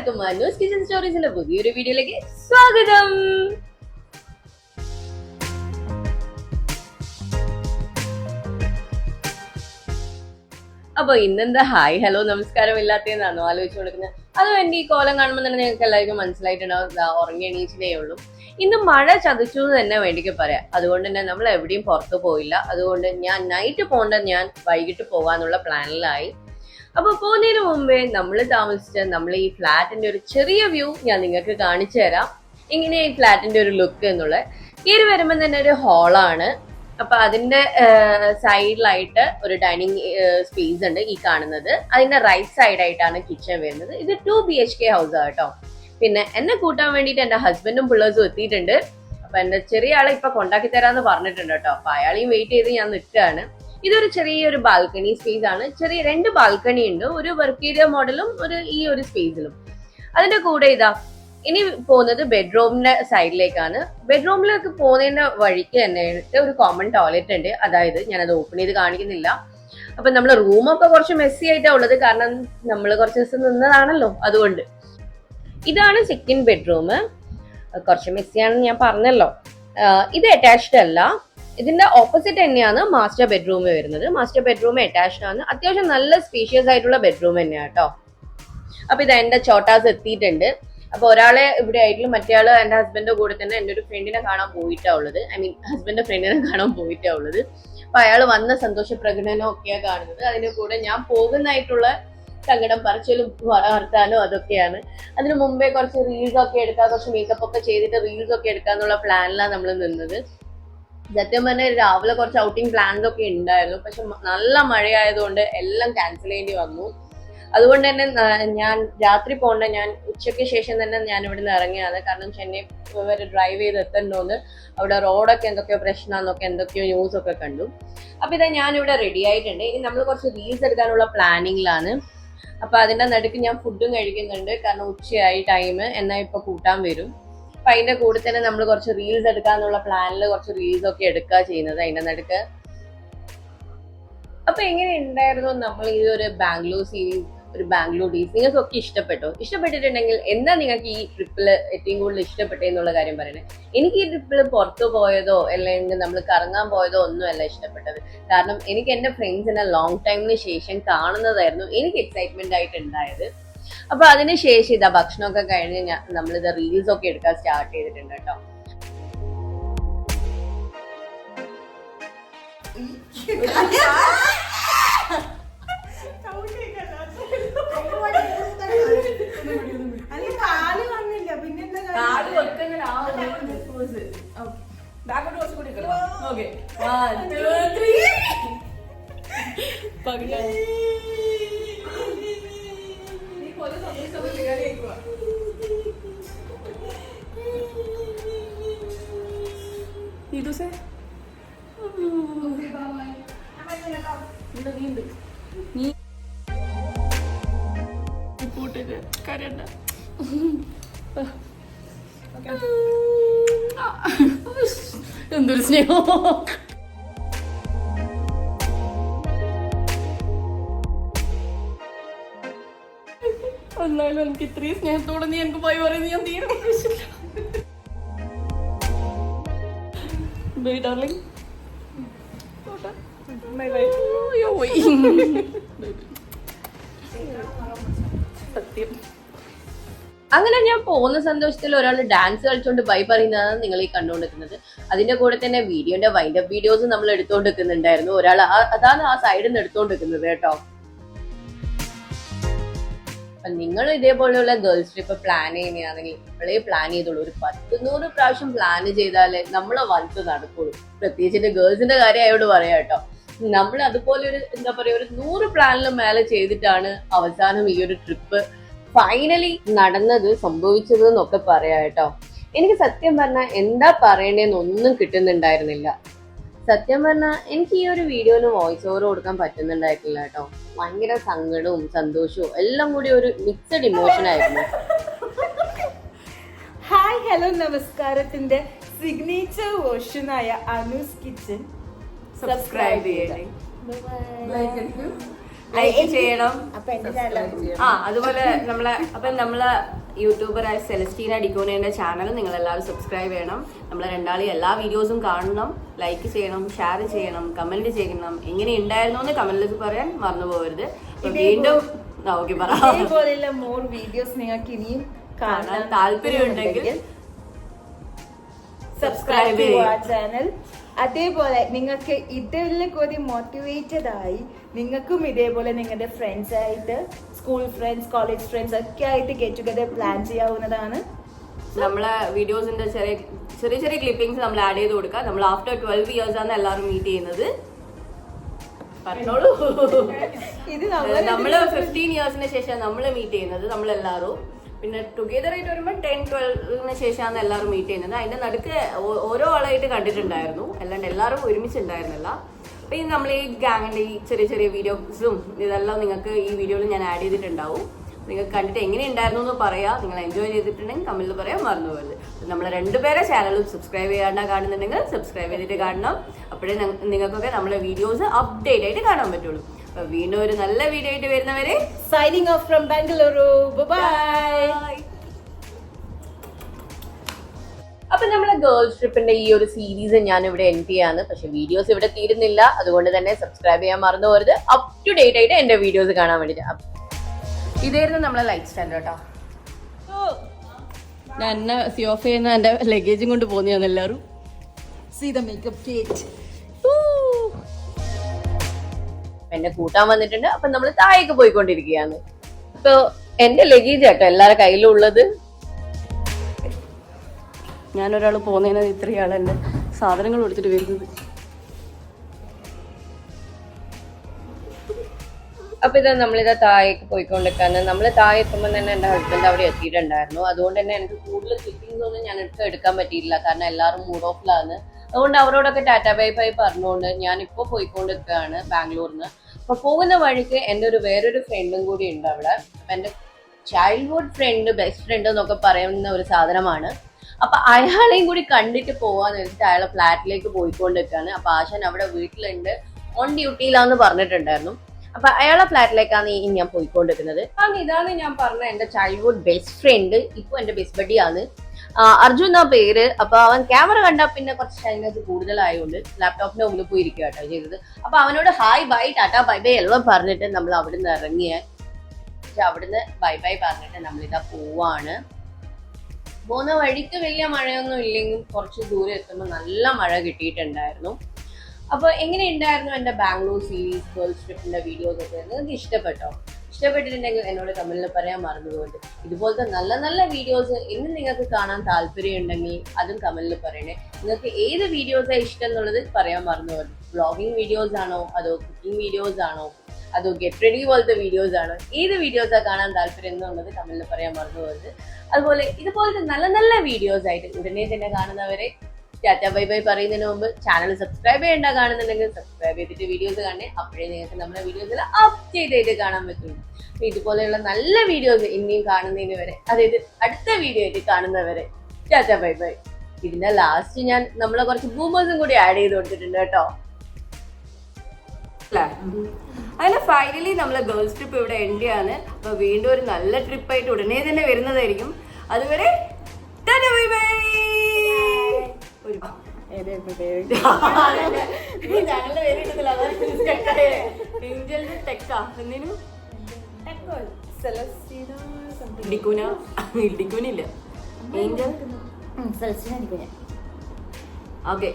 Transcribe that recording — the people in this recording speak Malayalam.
എല്ലാവർക്കും മനോസ് കിച്ചൻ സ്റ്റോറീസിന്റെ പുതിയൊരു വീഡിയോയിലേക്ക് സ്വാഗതം. അപ്പൊ ഇന്നെന്താ ഹായ് ഹലോ നമസ്കാരം ഇല്ലാത്തതെന്നാണോ ആലോചിച്ചു കൊടുക്കുന്നത്? അതും എന്റെ ഈ കോലം കാണുമ്പോൾ തന്നെ നിങ്ങൾക്ക് എല്ലാവർക്കും മനസ്സിലായിട്ടുണ്ടാവും, ഉറങ്ങി എണീച്ചിട്ടേ ഉള്ളൂ. ഇന്ന് മഴ ചതിച്ചു എന്ന് തന്നെ വേണ്ടിക്ക് പറയാം. അതുകൊണ്ട് തന്നെ നമ്മൾ എവിടെയും പുറത്തു പോയില്ല. അതുകൊണ്ട് ഞാൻ നൈറ്റ് പോകേണ്ട ഞാൻ വൈകിട്ട് പോകാനുള്ള പ്ലാനിലായി. അപ്പൊ പോകുന്നതിന് മുമ്പേ നമ്മൾ നമ്മൾ ഈ ഫ്ലാറ്റിന്റെ ഒരു ചെറിയ വ്യൂ ഞാൻ നിങ്ങൾക്ക് കാണിച്ചു തരാം. ഇങ്ങനെ ഈ ഫ്ലാറ്റിന്റെ ഒരു ലുക്ക് എന്നുള്ള കയറി വരുമ്പോൾ തന്നെ ഒരു ഹാളാണ്. അപ്പൊ അതിന്റെ സൈഡിലായിട്ട് ഒരു ഡൈനിങ് സ്പേസ് ഉണ്ട് ഈ കാണുന്നത്. അതിന്റെ റൈറ്റ് സൈഡായിട്ടാണ് കിച്ചൺ വരുന്നത്. ഇത് 2 BHK ഹൗസ് കേട്ടോ. പിന്നെ എന്നെ കൂട്ടാൻ വേണ്ടിയിട്ട് എന്റെ ഹസ്ബൻഡും പിള്ളേഴ്സും എത്തിയിട്ടുണ്ട്. അപ്പൊ എന്റെ ചെറിയ ആളെ ഇപ്പൊ കൊണ്ടാക്കി തരാന്ന് പറഞ്ഞിട്ടുണ്ട് കേട്ടോ. അപ്പൊ അയാളെയും വെയിറ്റ് ചെയ്ത് ഞാൻ നിൽക്കുകയാണ്. ഇതൊരു ചെറിയൊരു ബാൽക്കണി സ്പേസ് ആണ്. ചെറിയ 2 ബാൽക്കണി ഉണ്ട്, ഒരു വർക്ക് ഏരിയ മോഡലും ഈ ഒരു സ്പേസിലും. അതിന്റെ കൂടെ ഇനി പോകുന്നത് ബെഡ്റൂമിന്റെ സൈഡിലേക്കാണ്. ബെഡ്റൂമിലേക്ക് പോകുന്നതിന്റെ വഴിക്ക് തന്നെ ഒരു കോമൺ ടോയ്ലറ്റ് ഉണ്ട്. അതായത് ഞാനത് ഓപ്പൺ ചെയ്ത് കാണിക്കുന്നില്ല. അപ്പൊ നമ്മള് റൂമൊക്കെ കുറച്ച് മെസ്സി ആയിട്ടാ ഉള്ളത്, കാരണം നമ്മൾ കുറച്ച് ദിവസം നിന്നതാണല്ലോ, അതുകൊണ്ട്. ഇതാണ് സെക്കൻഡ് ബെഡ്റൂം. കുറച്ച് മെസ്സിയാണെന്ന് ഞാൻ പറഞ്ഞല്ലോ. ഇത് അറ്റാച്ച്ഡ് അല്ല, ഇതിന്റെ ഓപ്പോസിറ്റ് തന്നെയാണ് മാസ്റ്റർ ബെഡ്റൂം വരുന്നത്. മാസ്റ്റർ ബെഡ്റൂം അറ്റാച്ച്ഡ് ആണ്. അത്യാവശ്യം നല്ല സ്പേഷ്യസ് ആയിട്ടുള്ള ബെഡ്റൂം തന്നെയാണ് കേട്ടോ. അപ്പൊ ഇത് എന്റെ ചോട്ടാസ് എത്തിയിട്ടുണ്ട്. അപ്പൊ ഒരാളെ ഇവിടെ ആയിട്ടുള്ള മറ്റേ ആള് എന്റെ ഹസ്ബൻഡിന്റെ കൂടെ തന്നെ എന്റെ ഒരു ഫ്രണ്ടിനെ കാണാൻ പോയിട്ടാ ഉള്ളത്. ഹസ്ബൻഡിന്റെ ഫ്രണ്ടിനെ കാണാൻ പോയിട്ടാ ഉള്ളത്. അപ്പൊ അയാള് വന്ന സന്തോഷ പ്രകടനം ഒക്കെയാ കാണുന്നത്. അതിന്റെ കൂടെ ഞാൻ പോകുന്നതായിട്ടുള്ള സങ്കടം പറച്ചിലും വർത്താനോ അതൊക്കെയാണ്. അതിന് മുമ്പേ കുറച്ച് റീൽസ് ഒക്കെ എടുക്കാം, കുറച്ച് മേക്കപ്പ് ഒക്കെ ചെയ്തിട്ട് റീൽസ് ഒക്കെ എടുക്കാന്നുള്ള പ്ലാനിലാണ് നമ്മൾ നിന്നത്. സത്യം പറഞ്ഞാൽ രാവിലെ കുറച്ച് ഔട്ടിങ് പ്ലാൻസ് ഒക്കെ ഉണ്ടായിരുന്നു, പക്ഷെ നല്ല മഴയായതുകൊണ്ട് എല്ലാം ക്യാൻസൽ ചെയ്യേണ്ടി വന്നു. അതുകൊണ്ട് തന്നെ ഞാൻ രാത്രി പോകണ്ട, ഞാൻ ഉച്ചയ്ക്ക് ശേഷം തന്നെ ഞാൻ ഇവിടെ നിന്ന് ഇറങ്ങിയാണ്. കാരണം ചെന്നൈ വരെ ഡ്രൈവ് ചെയ്ത് എത്തണ്ടോന്ന് അവിടെ റോഡൊക്കെ എന്തൊക്കെയോ പ്രശ്നമാണെന്നൊക്കെ എന്തൊക്കെയോ ന്യൂസ് ഒക്കെ കണ്ടു. അപ്പൊ ഞാനിവിടെ റെഡി ആയിട്ടുണ്ട്. ഇനി നമ്മൾ കുറച്ച് റീൽസ് എടുക്കാനുള്ള പ്ലാനിങ്ങിലാണ്. അപ്പൊ അതിന്റെ നടുക്ക് ഞാൻ ഫുഡും കഴിക്കുന്നുണ്ട്, കാരണം ഉച്ചയായി ടൈം, എന്നാ ഇപ്പൊ കൂട്ടാൻ വരും. അപ്പൊ അതിന്റെ കൂടെ തന്നെ നമ്മൾ കുറച്ച് റീൽസ് എടുക്കാന്നുള്ള പ്ലാനിൽ കുറച്ച് റീൽസ് ഒക്കെ എടുക്കുക ചെയ്യുന്നത് അതിന്റെ നടുക്ക്. അപ്പൊ എങ്ങനെ ഉണ്ടായിരുന്നു നമ്മൾ ഈ ഒരു ബാംഗ്ലൂർ സീരീസ്, ഒരു ബാംഗ്ലൂർ ഡേയ്സ്? നിങ്ങൾക്കൊക്കെ ഇഷ്ടപ്പെട്ടിട്ടുണ്ടെങ്കിൽ എന്താ നിങ്ങൾക്ക് ഈ ട്രിപ്പിൽ ഏറ്റവും കൂടുതൽ ഇഷ്ടപ്പെട്ടെന്നുള്ള കാര്യം പറയണേ. എനിക്ക് ഈ ട്രിപ്പിൽ പുറത്തു പോയതോ അല്ലെങ്കിൽ നമ്മൾ കറങ്ങാൻ പോയതോ ഒന്നുമല്ല ഇഷ്ടപ്പെട്ടത്. കാരണം എനിക്ക് എന്റെ ഫ്രണ്ട്സിനെ ലോങ് ടൈമിന് ശേഷം കാണുന്നതായിരുന്നു എനിക്ക് എക്സൈറ്റ്മെന്റ് ആയിട്ട് ഉണ്ടായത്. അപ്പൊ അതിനുശേഷം ഭക്ഷണമൊക്കെ കഴിഞ്ഞ് നമ്മളിത് റീൽസ് ഒക്കെ എടുക്കാൻ സ്റ്റാർട്ട് ചെയ്തിട്ടുണ്ട് കേട്ടോ. എന്തൊരു സ്നേഹം! എന്നാലും എനിക്ക് ഇത്രയും സ്നേഹത്തോടെ നീ എനിക്ക് പോയി പറയുന്നത് ഞാൻ തീരെ ഡാർലിംഗ്. സത്യം. അങ്ങനെ ഞാൻ പോകുന്ന സന്തോഷത്തിൽ ഒരാൾ ഡാൻസ് കളിച്ചോണ്ട് ബൈ പറയുന്നതാണ് നിങ്ങൾ ഈ കണ്ടുകൊണ്ടിരിക്കുന്നത്. അതിന്റെ കൂടെ തന്നെ വീഡിയോന്റെ വൈൻഡപ്പ് വീഡിയോസ് നമ്മൾ എടുത്തോണ്ടിരിക്കുന്നുണ്ടായിരുന്നു. ഒരാൾ അതാണ് ആ സൈഡിൽ നിന്ന് എടുത്തോണ്ടിരിക്കുന്നത് കേട്ടോ. നിങ്ങൾ ഇതേപോലെയുള്ള ഗേൾസ് ട്രിപ്പ് പ്ലാൻ ചെയ്യുകയാണെങ്കിൽ ഇപ്പോഴേ പ്ലാൻ ചെയ്തോളൂ. ഒരു 100 പ്രാവശ്യം പ്ലാൻ ചെയ്താലേ നമ്മളെ വലുത് നടക്കുള്ളൂ. പ്രത്യേകിച്ചിട്ട് ഗേൾസിന്റെ കാര്യം ആയോട് പറയാം കേട്ടോ. നമ്മൾ അതുപോലെ ഒരു എന്താ പറയാ, ഒരു 100 പ്ലാനിലും മേലെ ചെയ്തിട്ടാണ് അവസാനം ഈ ഒരു ട്രിപ്പ് ഫൈനലി നടന്നത്, സംഭവിച്ചത് എന്നൊക്കെ പറയാം കേട്ടോ. എനിക്ക് സത്യം പറഞ്ഞാൽ എന്താ പറയണ്ടേന്ന് ഒന്നും കിട്ടുന്നുണ്ടായിരുന്നില്ല. സത്യം പറഞ്ഞാൽ എനിക്ക് ഈ ഒരു വീഡിയോന് വോയിസ് ഓവർ കൊടുക്കാൻ പറ്റുന്നുണ്ടായിട്ടില്ല കേട്ടോ. ഭയങ്കര സങ്കടവും സന്തോഷവും എല്ലാം കൂടി ഒരു മിക്സഡ് ഇമോഷൻ ആയിരുന്നു. ഹായ് ഹലോ നമസ്കാരത്തിന്റെ സിഗ്നേച്ചർ വേർഷനായ അനൂസ് കിച്ചൻ സബ്സ്ക്രൈബ് ചെയ്യണേ. ലൈക്ക് ചെയ്യണം. അപ്പൊ എന്റെ ചാനൽ അതുപോലെ നമ്മളെ യൂട്യൂബറായ സെലസ്റ്റീന ഡിക്കോനയുടെ ചാനൽ നിങ്ങൾ എല്ലാവരും സബ്സ്ക്രൈബ് ചെയ്യണം. നമ്മളെ രണ്ടാളി എല്ലാ വീഡിയോസും കാണണം, ലൈക്ക് ചെയ്യണം, ഷെയർ ചെയ്യണം, കമന്റ് ചെയ്യണം. എങ്ങനെ ഉണ്ടായിരുന്നു എന്ന് കമന്റിൽ പറയാൻ മറന്നു പോകരുത്. വീണ്ടും ഇതേപോലെയുള്ള മോർ വീഡിയോസ് നിങ്ങൾക്ക് ഇനിയും കാണാൻ താല്പര്യമുണ്ടെങ്കിൽ സബ്സ്ക്രൈബ് ചെയ്യുക ചാനൽ. അതേപോലെ നിങ്ങൾക്ക് ഇതെല്ലാം കൂടി മോട്ടിവേറ്റഡ് ആയി നിങ്ങൾക്കും ഇതേപോലെ നിങ്ങളുടെ ഫ്രണ്ട്സ് ആയിട്ട് സ്കൂൾ ഫ്രണ്ട്സ്, കോളേജ് ഫ്രണ്ട്സ് ഒക്കെ ആയിട്ട് ഗെറ്റ് ടുഗദർ പ്ലാൻ ചെയ്യാവുന്നതാണ്. നമ്മളെ വീഡിയോസിന്റെ ചെറിയ ചെറിയ ക്ലിപ്പിംഗ്സ് നമ്മൾ ആഡ് ചെയ്ത് കൊടുക്കുക. നമ്മൾ ആഫ്റ്റർ 12 years ആണ് എല്ലാവരും മീറ്റ് ചെയ്യുന്നത്. പറഞ്ഞോളൂ. ഇത് നമ്മള് 15 yearsന് ശേഷം നമ്മള് മീറ്റ് ചെയ്യുന്നത് നമ്മളെല്ലാവരും. പിന്നെ ടുഗെദർ ആയിട്ട് വരുമ്പോൾ 10-12 ശേഷമാണ് എല്ലാവരും മീറ്റ് ചെയ്യുന്നത്. അതിന്റെ നടുക്ക് ഓരോ ആളായിട്ട് കണ്ടിട്ടുണ്ടായിരുന്നു, അല്ലാണ്ട് എല്ലാവരും ഒരുമിച്ചുണ്ടായിരുന്നില്ല. അപ്പൊ നമ്മൾ ഈ ഗാങ്ങിന്റെ ഈ ചെറിയ ചെറിയ വീഡിയോസും ഇതെല്ലാം നിങ്ങൾക്ക് ഈ വീഡിയോയിൽ ഞാൻ ആഡ് ചെയ്തിട്ടുണ്ടാവും. നിങ്ങൾക്ക് കണ്ടിട്ട് എങ്ങനെ ഉണ്ടായിരുന്നു എന്ന് പറയാം. നിങ്ങൾ എൻജോയ് ചെയ്തിട്ടുണ്ടെങ്കിൽ കമന്റിൽ പറയാൻ മറന്നു പോകരുത്. നമ്മളെ രണ്ടുപേരെ ചാനലും സബ്സ്ക്രൈബ് ചെയ്യാണ്ട കാണുന്നുണ്ടെങ്കിൽ സബ്സ്ക്രൈബ് ചെയ്തിട്ട് കാണണം. അപ്പോഴേ നിങ്ങൾക്കൊക്കെ നമ്മളെ വീഡിയോസ് അപ്ഡേറ്റ് ആയിട്ട് കാണാൻ പറ്റുള്ളൂ. അപ്പൊ വീണ്ടും ഒരു നല്ല വീഡിയോ ആയിട്ട് വരുന്നവരെ signing off from Bengaluru. Bye. അപ്പൊ നമ്മളെ ഗേൾസ് ട്രിപ്പിന്റെ ഈ ഒരു സീരീസ് ഞാൻ ഇവിടെ എൻഡ് ചെയ്യാണ്. പക്ഷെ വീഡിയോസ് ഇവിടെ തീരുന്നില്ല, അതുകൊണ്ട് തന്നെ സബ്സ്ക്രൈബ് ചെയ്യാൻ മറന്നു പോകരുത്. അപ് ടു ഡേറ്റ് ആയിട്ട് എന്റെ വീഡിയോസ് കാണാൻ വേണ്ടിട്ട്. ഇതായിരുന്നു നമ്മളെ ലൈഫ് സ്റ്റൈൽ കേട്ടോ. ഞാൻ എന്നെ സിയോഫ് ചെയ്യുന്ന എന്റെ ലഗേജും കൊണ്ട് പോന്നെയാണ് എല്ലാവരും. See the makeup kit. എന്നെ കൂട്ടാൻ വന്നിട്ടുണ്ട്. അപ്പൊ നമ്മൾ താഴേക്ക് പോയിക്കൊണ്ടിരിക്കുകയാണ്. ഇപ്പൊ എന്റെ ലഗേജ് കേട്ടോ എല്ലാവരുടെ കയ്യിലുള്ളത്. ഞാനൊരാൾ പോകുന്നതിന് ഇത്രയാൾ എന്റെ സാധനങ്ങൾ കൊടുത്തിട്ട് വരുന്നത്. അപ്പൊ നമ്മളിതാ താഴേക്ക് പോയിക്കൊണ്ടിരിക്കാന്ന്. നമ്മൾ താഴെ എത്തുമ്പോൾ തന്നെ എന്റെ ഹസ്ബൻഡ് അവിടെ എത്തിയിട്ടുണ്ടായിരുന്നു. അതുകൊണ്ട് തന്നെ എനിക്ക് കൂടുതൽ ക്ലിപ്പിംഗ്സ് ഒന്നും ഞാൻ എടുക്കാൻ പറ്റിയില്ല, കാരണം എല്ലാവരും മൂഡ് ഓഫിലാണ്. അതുകൊണ്ട് അവരോടൊക്കെ ടാറ്റ ബൈ ബൈ പറഞ്ഞുകൊണ്ട് ഞാനിപ്പോ പോയിക്കൊണ്ടിരിക്കുകയാണ് ബാംഗ്ലൂരിന്ന്. അപ്പൊ പോകുന്ന വഴിക്ക് എൻ്റെ വേറൊരു ഫ്രണ്ടും കൂടി ഉണ്ട് അവിടെ. അപ്പൊ എൻ്റെ ചൈൽഡ്ഹുഡ് ഫ്രണ്ട്, ബെസ്റ്റ് ഫ്രണ്ട് എന്നൊക്കെ പറയുന്ന ഒരു സാധനമാണ്. അപ്പൊ അയാളെയും കൂടി കണ്ടിട്ട് പോവാന്ന് വെച്ചിട്ട് അയാളെ ഫ്ലാറ്റിലേക്ക് പോയിക്കൊണ്ടിരിക്കുകയാണ്. അപ്പൊ ആശാൻ അവിടെ വീട്ടിലുണ്ട്, ഓൺ ഡ്യൂട്ടിയിലാന്ന് പറഞ്ഞിട്ടുണ്ടായിരുന്നു. അപ്പൊ അയാളെ ഫ്ലാറ്റിലേക്കാണ് ഞാൻ പോയിക്കൊണ്ടിരിക്കുന്നത്. ഇതാണ് ഞാൻ പറഞ്ഞ എന്റെ ചൈൽഡ്ഹുഡ് ബെസ്റ്റ് ഫ്രണ്ട്. ഇപ്പൊ എന്റെ ബെസ്റ്റ് ബഡിയാണ്, അർജുൻ എന്നാ പേര്. അപ്പൊ അവൻ ക്യാമറ കണ്ടാൽ പിന്നെ കുറച്ച് ഷൈനസ് കൂടുതലായതുകൊണ്ട് ലാപ്ടോപ്പിന്റെ മുന്നിൽ പോയി ഇരിക്കുക കേട്ടോ ചെയ്തത്. അപ്പൊ അവനോട് hi bye Tata bye bye എല്ലാം പറഞ്ഞിട്ട് നമ്മൾ അവിടുന്ന് ഇറങ്ങിയ അവിടുന്ന് ബൈ ബൈ പറഞ്ഞിട്ട് നമ്മളിതാ പോവാണ്. പോകുന്ന വഴിക്ക് വലിയ മഴയൊന്നും ഇല്ലെങ്കിലും കുറച്ച് ദൂരം എത്തുമ്പോൾ നല്ല മഴ കിട്ടിയിട്ടുണ്ടായിരുന്നു. അപ്പൊ എങ്ങനെ ഉണ്ടായിരുന്നു എന്റെ ബാംഗ്ലൂർ സീരീസ് ഗേൾസ് ട്രിപ്പിന്റെ വീഡിയോസ് ഒക്കെ? നിങ്ങൾക്ക് ഇഷ്ടപ്പെട്ടോ? ഇഷ്ടപ്പെട്ടിട്ടുണ്ടെങ്കിൽ എന്നോട് കമന്റിൽ പറയാൻ മറന്നുപോകരുത്. ഇതുപോലത്തെ നല്ല നല്ല വീഡിയോസ് ഇന്ന് നിങ്ങൾക്ക് കാണാൻ താല്പര്യം ഉണ്ടെങ്കിൽ അതും കമന്റിൽ പറയണേ. നിങ്ങൾക്ക് ഏത് വീഡിയോസാണ് ഇഷ്ടം എന്നുള്ളത് പറയാൻ മറന്നുപോകരുത്. വ്ളോഗിങ് വീഡിയോസ് ആണോ, അതോ കുക്കിംഗ് വീഡിയോസ് ആണോ, അതോ ഗെറ്റ് റെഡി പോലത്തെ വീഡിയോസ് ആണോ? ഏത് വീഡിയോസാണ് കാണാൻ താല്പര്യം എന്നുള്ളത് കമന്റിൽ പറയാൻ മറന്നുപോകരുത്. അതുപോലെ ഇതുപോലത്തെ നല്ല നല്ല വീഡിയോസ് ആയിട്ട് ഉടനെ തന്നെ കാണുന്നവരെ ടാറ്റ ബൈ ബൈ പറയുന്നതിന് മുമ്പ് ചാനൽ സബ്സ്ക്രൈബ് ചെയ്യേണ്ട കാണുന്നുണ്ടെങ്കിൽ സബ്സ്ക്രൈബ് ചെയ്തിട്ട് വീഡിയോസ് കാണണേ. അപ്പോഴേ നിങ്ങൾക്ക് നമ്മുടെ വീഡിയോസിൽ അപ്ഡേറ്റ് ആയിട്ട് കാണാൻ പറ്റുള്ളൂ. അപ്പൊ ഇതുപോലെയുള്ള നല്ല വീഡിയോസ് ഇനിയും കാണുന്നതിന് വരെ, അതായത് അടുത്ത വീഡിയോ ആയിട്ട് കാണുന്നവരെ ടാറ്റ ബൈ ബൈ. ഇതിന്റെ ലാസ്റ്റ് ഞാൻ നമ്മളെ കുറച്ച് ബൂമേഴ്സും കൂടി ആഡ് ചെയ്ത് കൊടുത്തിട്ടുണ്ട് കേട്ടോ. അങ്ങനെ ഫൈനലി നമ്മളെ ഗേൾസ് ട്രിപ്പ് ഇവിടെ എൻഡ് ആണ്. അപ്പൊ വീണ്ടും ഒരു നല്ല ട്രിപ്പായിട്ട് ഉടനെ തന്നെ വരുന്നതായിരിക്കും. അതുവരെ ടാറ്റ ബൈ ബൈ. ഓക്കെ.